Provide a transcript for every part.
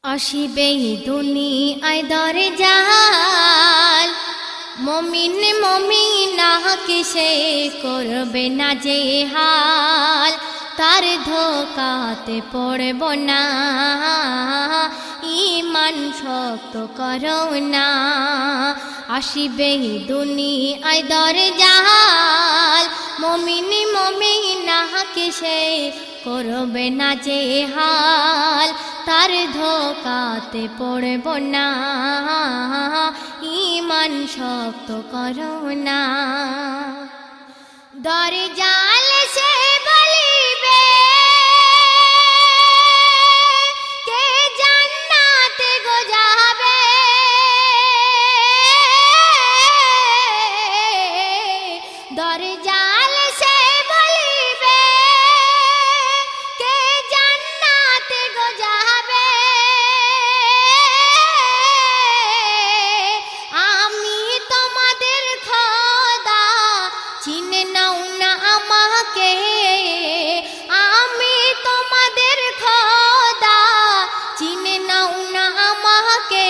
আসিবে দুনিয়ায় দরজাল, মমিন মমিনাকে সে করবে না যে হাল, তার ধোকাতে পড়ব না, ঈমান শক্ত করো না। আসিবে দুনিয়ায় দরজাল, মমিন মমিনাকে সে করবে না যে হাল, তার ধোকাতে পড়ব না, ঈমান শক্ত করো না। দরজাল সে বলিবে কে জান্নাতে গো যাবে, দরজাল সে বলিবে কে জান্নাতে গো যাবে, আমি তোমাদের খোদা চিনে নাও না আমাকে, আমি তোমাদের খোদা চিনে নাও না আমাকে,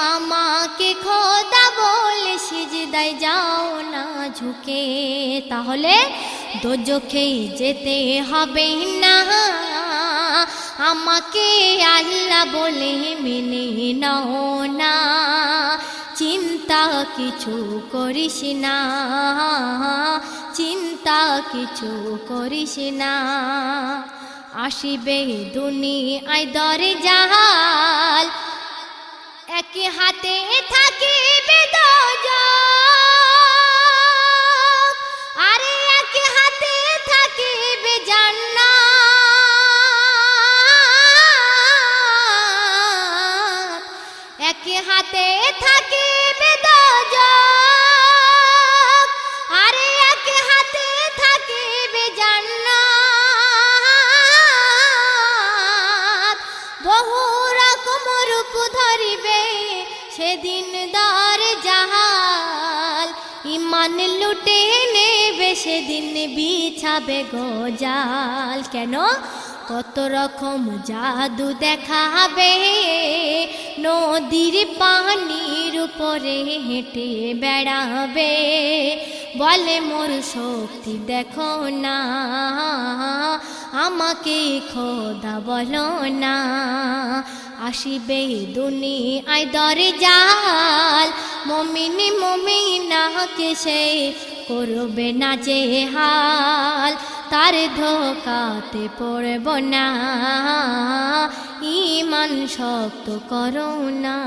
আমাকে খোদা বলে সিজদায় যাও না ঝুঁকে, তাহলে দোজখে যেতে হবে না, আমাকে আল্লাহ বলে মেনে নাও না। চিন্তা কিছু করিস না, চিন্তা কিছু করিস না। আসিবে দুনিয়ায় দরজাল, এক হাতে থাকিবে দোজখ, আরে এক হাতে থাকিবে জান্নাত, এক হাতে থাকিবে দোজখ, আরে এক হাতে থাকিবে জান্নাত। বহু রকম রূপ ধরিবে সেদিন দরজাল, ঈমান লুটে নেবে সেদিন বিছাবে গোজাল। কেন? কত রকম জাদু দেখাবে, নদীর পানির উপরে হেঁটে বেড়াবে, বলে মোর শক্তি দেখো না, আমাকে খোদা বলো না। আসিবে দুনিয়ায় দরজাল, মমিন মমিনাকে সে করবে না যে হাল, তার ধোকাতে পড়ব না, ঈমান শক্ত করো না।